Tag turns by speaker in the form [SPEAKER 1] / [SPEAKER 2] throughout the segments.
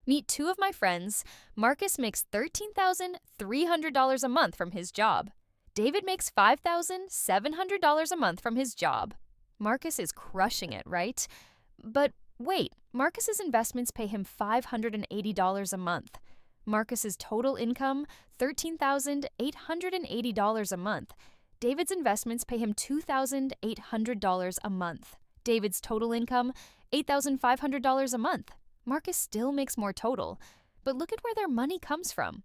[SPEAKER 1] Meet two of my friends. Marcus makes $13,300 a month from his job. David makes $5,700 a month from his job. Marcus is crushing it, right? But wait, Marcus's investments pay him $580 a month. Marcus's total income, $13,880 a month. David's investments pay him $2,800 a month. David's total income, $8,500 a month. Marcus still makes more total, but look at where their money comes from.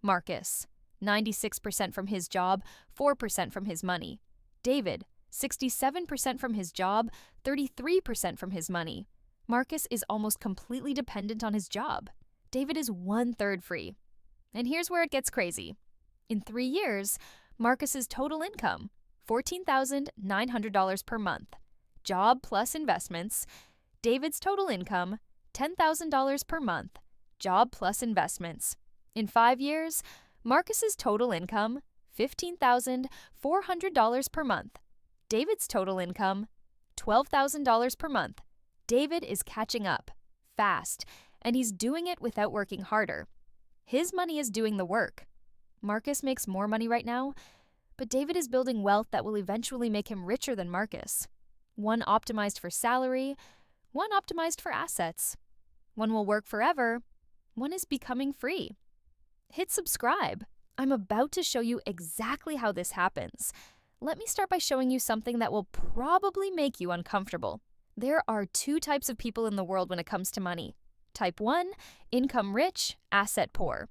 [SPEAKER 1] Marcus, 96% from his job, 4% from his money. David, 67% from his job, 33% from his money. Marcus is almost completely dependent on his job. David is 1/3 free. And here's where it gets crazy. In 3 years, Marcus's total income, $14,900 per month. Job plus investments. David's total income, $10,000 per month. Job plus investments. In 5 years, Marcus's total income, $15,400 per month. David's total income, $12,000 per month. David is catching up, fast, and he's doing it without working harder. His money is doing the work. Marcus makes more money right now, but David is building wealth that will eventually make him richer than Marcus. One optimized for salary, one optimized for assets. One will work forever, one is becoming free. Hit subscribe. I'm about to show you exactly how this happens. Let me start by showing you something that will probably make you uncomfortable. There are 2 types of people in the world when it comes to money. Type 1, income rich, asset poor.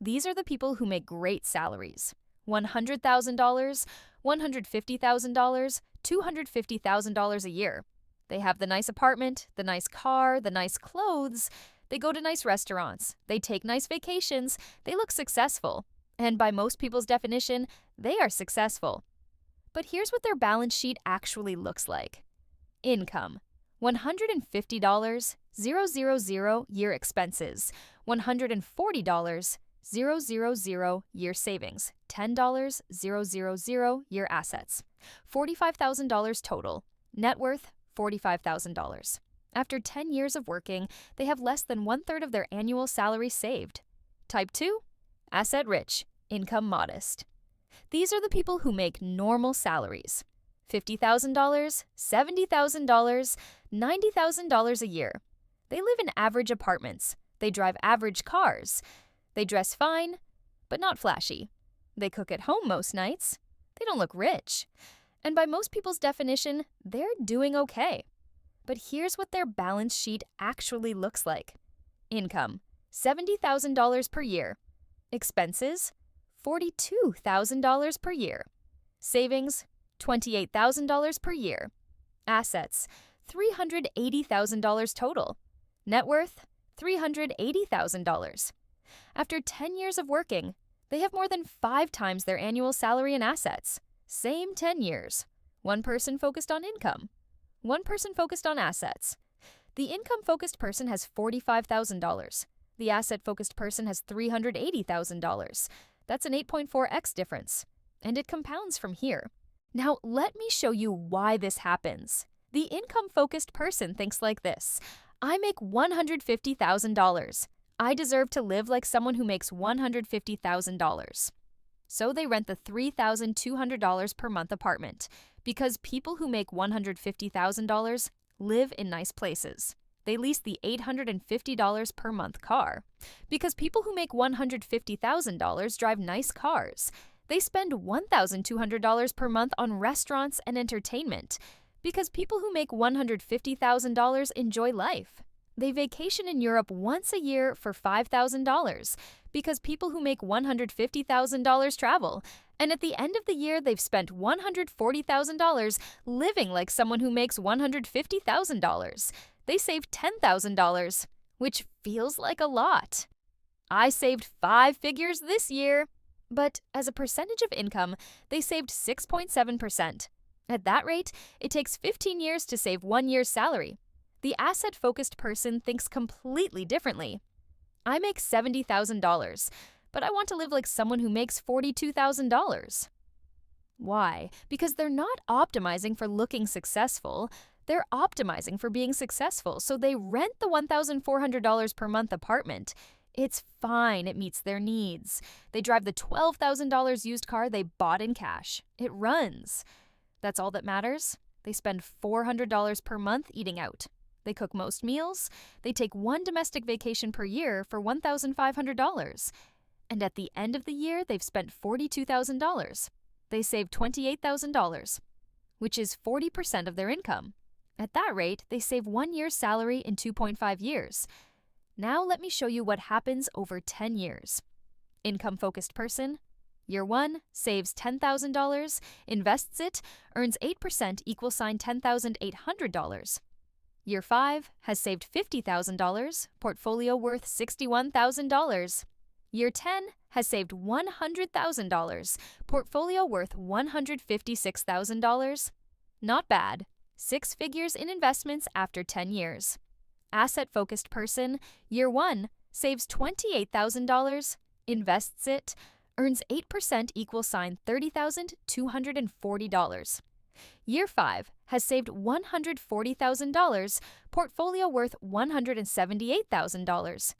[SPEAKER 1] These are the people who make great salaries. $100,000, $150,000, $250,000 a year. They have the nice apartment, the nice car, the nice clothes. They go to nice restaurants. They take nice vacations. They look successful. And by most people's definition, they are successful. But here's what their balance sheet actually looks like. Income, $150, 000 year expenses, $140, 000 year savings, $10, 000 year assets, $45,000 total, net worth, $45,000. After 10 years of working, they have less than 1/3 of their annual salary saved. Type 2, asset rich, income modest. These are the people who make normal salaries. $50,000, $70,000, $90,000 a year. They live in average apartments. They drive average cars. They dress fine, but not flashy. They cook at home most nights. They don't look rich. And by most people's definition, they're doing okay. But here's what their balance sheet actually looks like. Income, $70,000 per year. Expenses, $42,000 per year. Savings, $28,000 per year. Assets, $380,000 total. Net worth, $380,000. After 10 years of working, they have more than 5 times their annual salary and assets. Same 10 years. One person focused on income. One person focused on assets. The income-focused person has $45,000. The asset-focused person has $380,000. That's an 8.4x difference. And it compounds from here. Now, let me show you why this happens. The income-focused person thinks like this. I make $150,000. I deserve to live like someone who makes $150,000. So they rent the $3,200 per month apartment because people who make $150,000 live in nice places. They lease the $850 per month car because people who make $150,000 drive nice cars. They spend $1,200 per month on restaurants and entertainment because people who make $150,000 enjoy life. They vacation in Europe once a year for $5,000 because people who make $150,000 travel. And at the end of the year, they've spent $140,000 living like someone who makes $150,000. They saved $10,000, which feels like a lot. I saved 5 figures this year. But as a percentage of income, they saved 6.7%. At that rate, it takes 15 years to save 1 year's salary. The asset-focused person thinks completely differently. I make $70,000, but I want to live like someone who makes $42,000. Why? Because they're not optimizing for looking successful. They're optimizing for being successful, so they rent the $1,400 per month apartment. It's fine, it meets their needs. They drive the $12,000 used car they bought in cash. It runs. That's all that matters. They spend $400 per month eating out. They cook most meals. They take one domestic vacation per year for $1,500. And at the end of the year, they've spent $42,000. They save $28,000, which is 40% of their income. At that rate, they save 1 year's salary in 2.5 years. Now let me show you what happens over 10 years. Income-focused person. Year 1, saves $10,000, invests it, earns 8% $10,800. Year 5, has saved $50,000, portfolio worth $61,000. Year 10, has saved $100,000, portfolio worth $156,000. Not bad. 6 figures in investments after 10 years. Asset-focused person. Year 1, saves $28,000, invests it, earns 8% $30,240. Year 5, has saved $140,000, portfolio worth $178,000.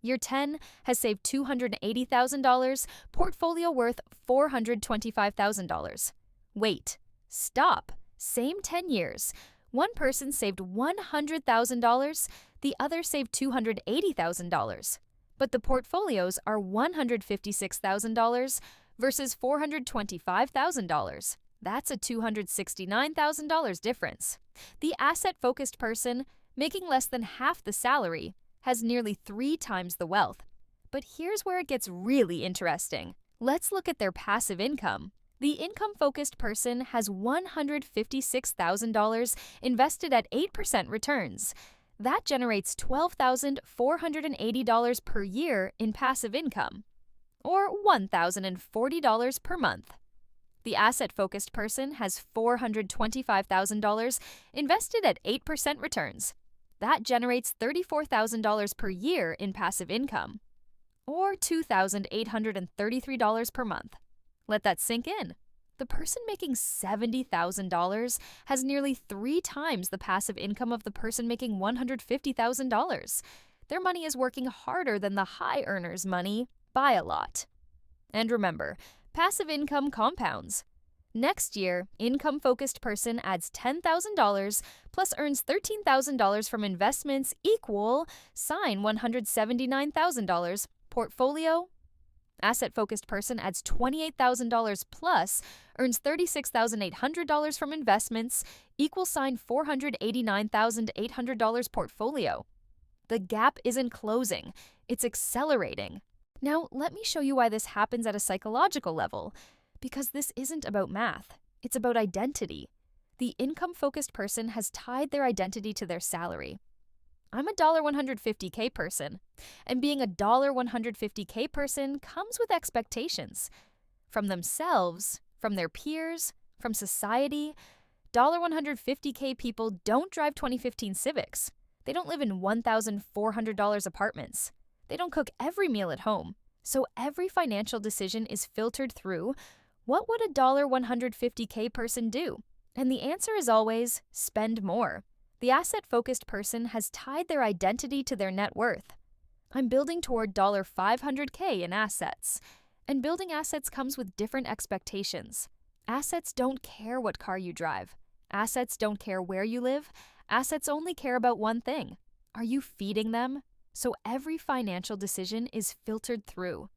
[SPEAKER 1] Year 10, has saved $280,000, portfolio worth $425,000. Wait, stop. Same 10 years. One person saved $100,000, the other saved $280,000. But the portfolios are $156,000 versus $425,000. That's a $269,000 difference. The asset-focused person, making less than half the salary, has nearly 3 times the wealth. But here's where it gets really interesting. Let's look at their passive income. The income-focused person has $156,000 invested at 8% returns. That generates $12,480 per year in passive income, or $1,040 per month. The asset-focused person has $425,000 invested at 8% returns. That generates $34,000 per year in passive income, or $2,833 per month. Let that sink in. The person making $70,000 has nearly 3 times the passive income of the person making $150,000. Their money is working harder than the high earners' money by a lot. And remember, passive income compounds. Next year, income-focused person adds $10,000 plus earns $13,000 from investments equal $179,000 portfolio. Asset-focused person adds $28,000 plus earns $36,800 from investments equal $489,800 portfolio. The gap isn't closing, it's accelerating. Now, let me show you why this happens at a psychological level, because this isn't about math, it's about identity. The income-focused person has tied their identity to their salary. I'm a $150K person, and being a $150K person comes with expectations. From themselves, from their peers, from society. $150K people don't drive 2015 Civics. They don't live in $1,400 apartments. They don't cook every meal at home. So every financial decision is filtered through, what would a $150K person do? And the answer is always, spend more. The asset-focused person has tied their identity to their net worth. I'm building toward $500K in assets. And building assets comes with different expectations. Assets don't care what car you drive. Assets don't care where you live. Assets only care about one thing. Are you feeding them? So every financial decision is filtered through.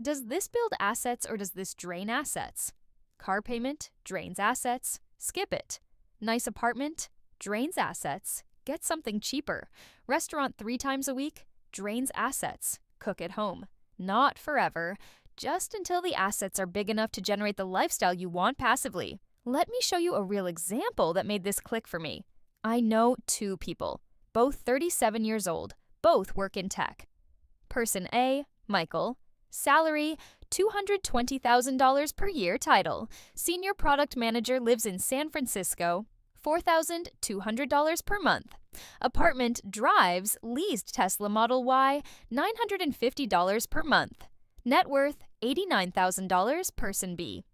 [SPEAKER 1] Does this build assets or does this drain assets? Car payment drains assets. Skip it. Nice apartment drains assets. Get something cheaper. Restaurant 3 times a week drains assets. Cook at home. Not forever, just until the assets are big enough to generate the lifestyle you want passively. Let me show you a real example that made this click for me. I know 2 people, both 37 years old, both work in tech. Person A, Michael, salary $220,000 per year title, senior product manager, lives in San Francisco, $4,200 per month. Apartment, drives, leased Tesla Model Y, $950 per month. Net worth $89,000. Person B,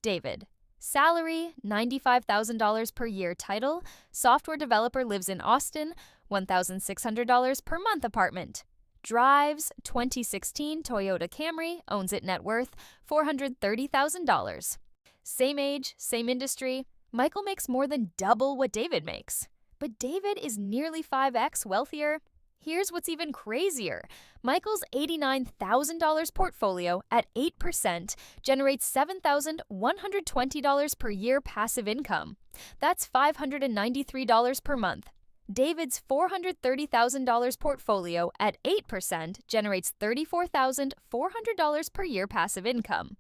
[SPEAKER 1] David, Salary, $95,000 per year. Title, software developer, lives in Austin, $1,600 per month apartment. Drives, 2016 Toyota Camry, owns it. Net worth, $430,000. Same age, same industry. Michael makes more than double what David makes. But David is nearly 5x wealthier. Here's what's even crazier. Michael's $89,000 portfolio at 8% generates $7,120 per year passive income. That's $593 per month. David's $430,000 portfolio at 8% generates $34,400 per year passive income.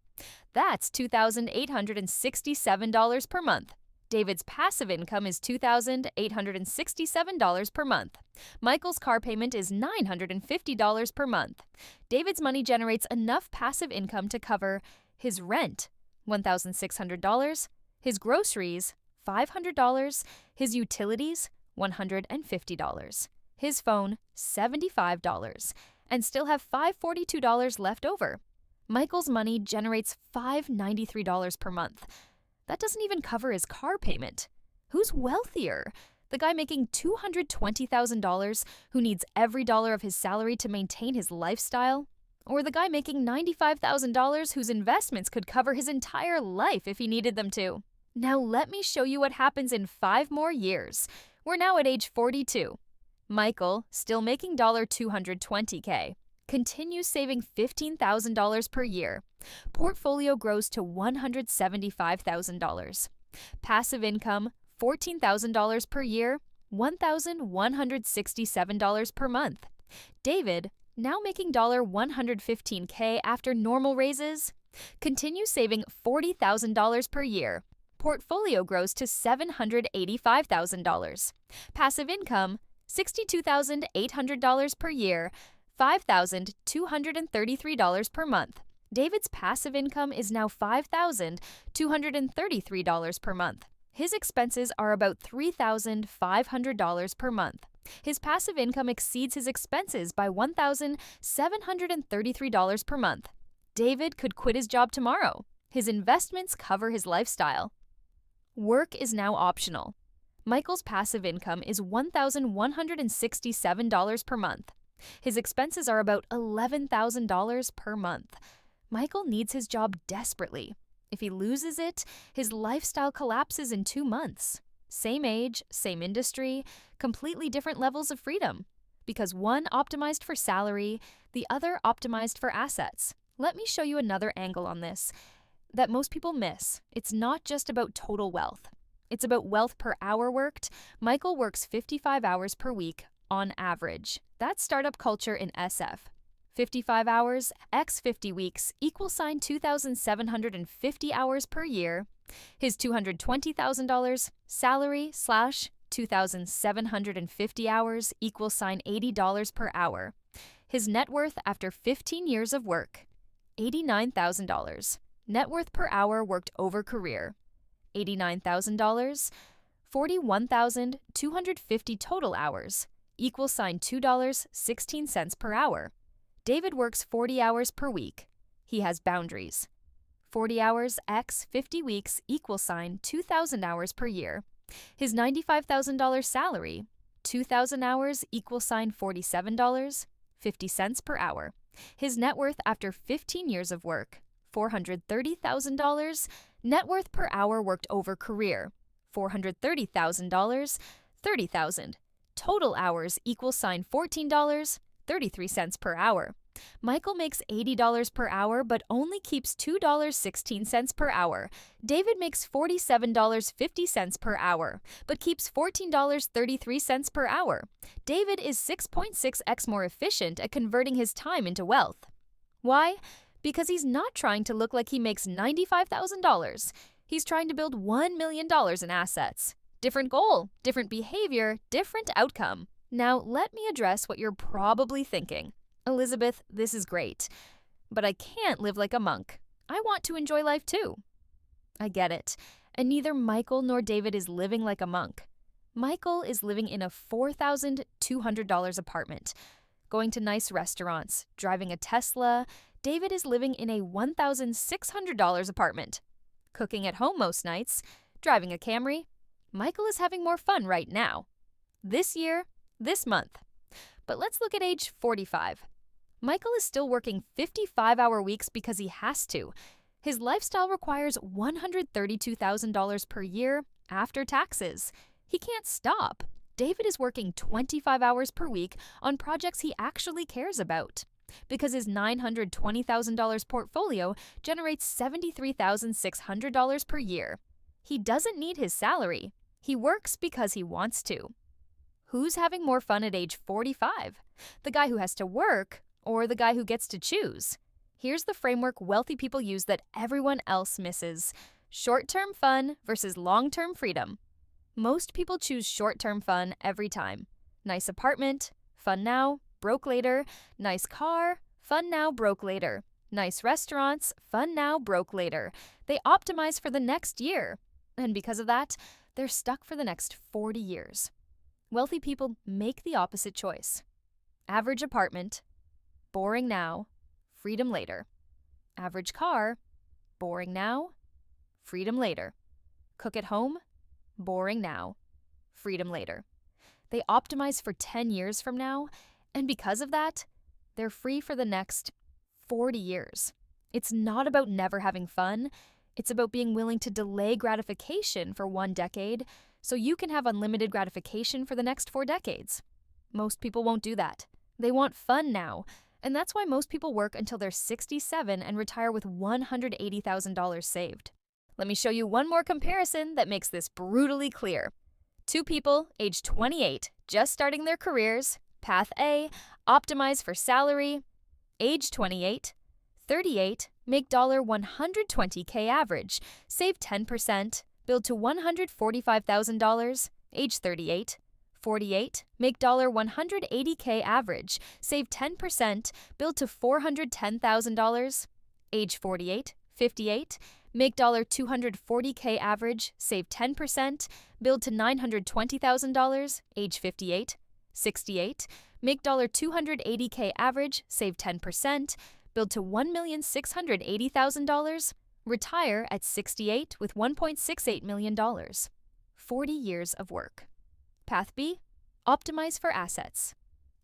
[SPEAKER 1] That's $2,867 per month. David's passive income is $2,867 per month. Michael's car payment is $950 per month. David's money generates enough passive income to cover his rent, $1,600, his groceries, $500, his utilities, $150, his phone, $75, and still have $542 left over. Michael's money generates $593 per month. That doesn't even cover his car payment. Who's wealthier? The guy making $220,000 who needs every dollar of his salary to maintain his lifestyle? Or the guy making $95,000 whose investments could cover his entire life if he needed them to? Now let me show you what happens in 5 more years. We're now at age 42. Michael, still making $220K, continues saving $15,000 per year. Portfolio grows to $175,000. Passive income, $14,000 per year, $1,167 per month. David, now making $115K after normal raises, continues saving $40,000 per year. Portfolio grows to $785,000. Passive income, $62,800 per year, $5,233 per month. David's passive income is now $5,233 per month. His expenses are about $3,500 per month. His passive income exceeds his expenses by $1,733 per month. David could quit his job tomorrow. His investments cover his lifestyle. Work is now optional. Michael's passive income is $1,167 per month. His expenses are about $11,000 per month. Michael needs his job desperately. If he loses it, his lifestyle collapses in 2 months. Same age, same industry, completely different levels of freedom. Because one optimized for salary, the other optimized for assets. Let me show you another angle on this that most people miss. It's not just about total wealth. It's about wealth per hour worked. Michael works 55 hours per week on average. That's startup culture in SF. 55 hours x 50 weeks equals 2,750 hours per year. His $220,000 salary / 2,750 hours equals $80 per hour. His net worth after 15 years of work, $89,000. Net worth per hour worked over career, $89,000. 41,250 total hours equals $2.16 per hour. David works 40 hours per week. He has boundaries. 40 hours x 50 weeks equals 2,000 hours per year. His $95,000 salary, 2,000 hours equals $47.50 per hour. His net worth after 15 years of work, $430,000. Net worth per hour worked over career, $430,000, 30,000. Total hours equals $14.33 per hour. Michael makes $80 per hour but only keeps $2.16 per hour. David makes $47.50 per hour but keeps $14.33 per hour. David is 6.6x more efficient at converting his time into wealth. Why? Because he's not trying to look like he makes $95,000. He's trying to build $1 million in assets. Different goal, different behavior, different outcome. Now, let me address what you're probably thinking. Elizabeth, this is great, but I can't live like a monk. I want to enjoy life too. I get it, and neither Michael nor David is living like a monk. Michael is living in a $4,200 apartment, going to nice restaurants, driving a Tesla. David is living in a $1,600 apartment. cooking at home most nights, driving a Camry. Michael is having more fun right now. This year, this month. But let's look at age 45. Michael is still working 55-hour weeks because he has to. His lifestyle requires $132,000 per year after taxes. He can't stop. David is working 25 hours per week on projects he actually cares about because his $920,000 portfolio generates $73,600 per year. He doesn't need his salary. He works because he wants to. Who's having more fun at age 45? The guy who has to work or the guy who gets to choose? Here's the framework wealthy people use that everyone else misses. Short-term fun versus long-term freedom. Most people choose short-term fun every time. Nice apartment, fun now, broke later. Nice car, fun now, broke later. Nice restaurants, fun now, broke later. They optimize for the next year. And because of that, they're stuck for the next 40 years. Wealthy people make the opposite choice. Average apartment, boring now, freedom later. Average car, boring now, freedom later. Cook at home, boring now, freedom later. They optimize for 10 years from now, and because of that, they're free for the next 40 years. It's not about never having fun. It's about being willing to delay gratification for 1 decade so you can have unlimited gratification for the next 4 decades. Most people won't do that. They want fun now, and that's why most people work until they're 67 and retire with $180,000 saved. Let me show you one more comparison that makes this brutally clear. 2 people, age 28, just starting their careers. Path A, optimize for salary. Age 28. 38, make $120K average. Save 10%, build to $145,000. Age 38. 48, make $180K average. Save 10%, build to $410,000. Age 48. 58, make $240K average, save 10%, build to $920,000. Age 58. 68, make $280K average, save 10%, build to $1,680,000. Retire at 68 with $1.68 million. 40 years of work. Path B, optimize for assets.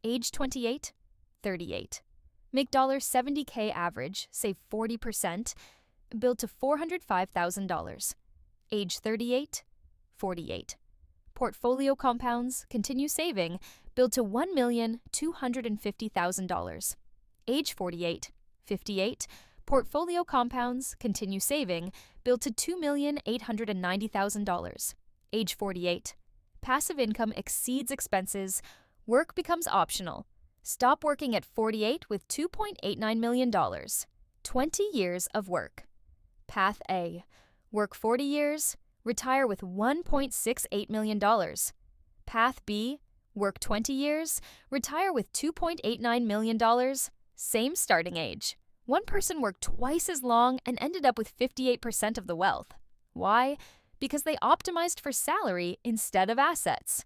[SPEAKER 1] Age 28, 38. Make $70K average, save 40%, build to $405,000. Age 38, 48. Portfolio compounds, continue saving, build to $1,250,000. Age 48, 58. Portfolio compounds, continue saving, build to $2,890,000. Age 48. Passive income exceeds expenses. Work becomes optional. Stop working at 48 with $2.89 million. 20 years of work. Path A. Work 40 years, retire with $1.68 million. Path B. Work 20 years, retire with $2.89 million. Same starting age. One person worked twice as long and ended up with 58% of the wealth. Why? Because they optimized for salary instead of assets.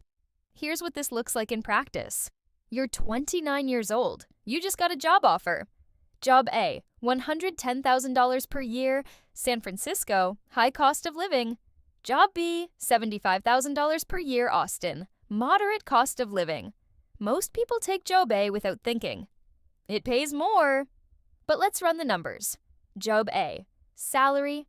[SPEAKER 1] Here's what this looks like in practice. You're 29 years old. You just got a job offer. Job A, $110,000 per year, San Francisco, high cost of living. Job B, $75,000 per year, Austin, moderate cost of living. Most people take Job A without thinking. It pays more. But let's run the numbers. Job A, salary,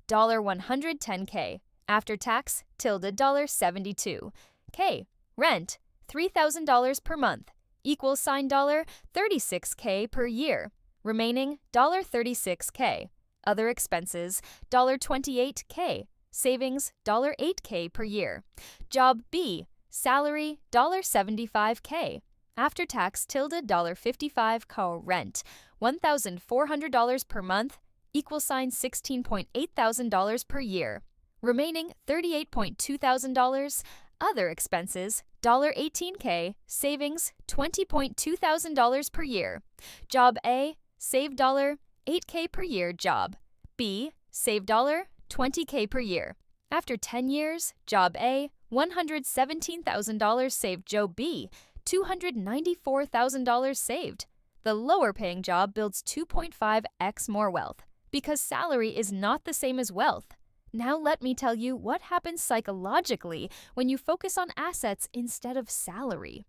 [SPEAKER 1] $110K. After tax, $72K. Rent, $3,000 per month, equals $36K per year. Remaining, $36K. Other expenses, $28K. Savings, $8K per year. Job B, salary, $75K. After tax, $55K. Rent, $1,400 per month, equals $16,800 per year. Remaining, $38,200. Other expenses, $18K. Savings, $20,200 per year. Job A, save $8K per year. Job B, save $20K per year. After 10 years, Job A, $117,000 saved. Job B, $294,000 saved. The lower paying job builds 2.5x more wealth because salary is not the same as wealth. Now let me tell you what happens psychologically when you focus on assets instead of salary.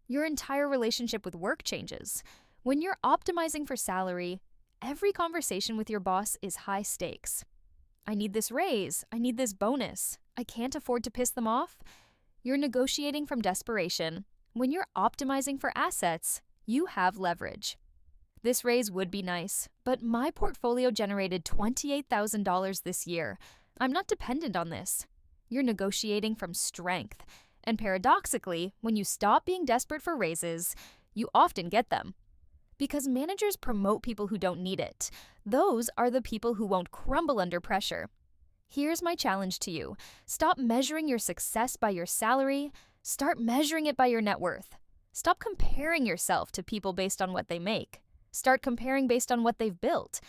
[SPEAKER 1] Your entire relationship with work changes. When you're optimizing for salary, every conversation with your boss is high stakes. I need this raise. I need this bonus. I can't afford to piss them off. You're negotiating from desperation. When you're optimizing for assets, you have leverage. This raise would be nice, but my portfolio generated $28,000 this year. I'm not dependent on this. You're negotiating from strength. And paradoxically, when you stop being desperate for raises, you often get them. Because managers promote people who don't need it. Those are the people who won't crumble under pressure. Here's my challenge to you. Stop measuring your success by your salary. Start measuring it by your net worth. Stop comparing yourself to people based on what they make. Start comparing based on what they've built.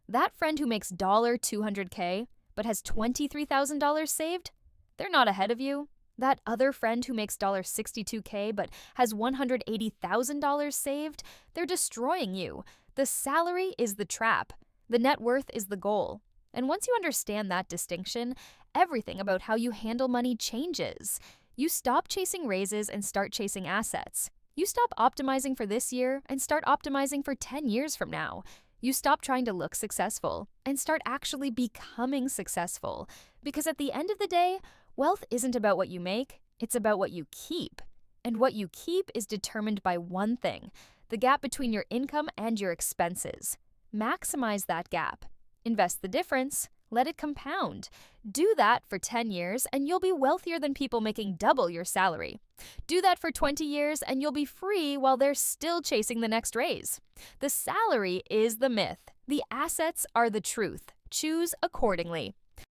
[SPEAKER 1] That friend who makes $200K but has $23,000 saved, they're not ahead of you. That other friend who makes $62K but has $180,000 saved, they're destroying you. The salary is the trap. The net worth is the goal. And once you understand that distinction, everything about how you handle money changes. You stop chasing raises and start chasing assets. You stop optimizing for this year and start optimizing for 10 years from now. You stop trying to look successful and start actually becoming successful. Because at the end of the day, wealth isn't about what you make, it's about what you keep. And what you keep is determined by one thing: the gap between your income and your expenses. Maximize that gap. Invest the difference. Let it compound. Do that for 10 years and you'll be wealthier than people making double your salary. Do that for 20 years and you'll be free while they're still chasing the next raise. The salary is the myth. The assets are the truth. Choose accordingly.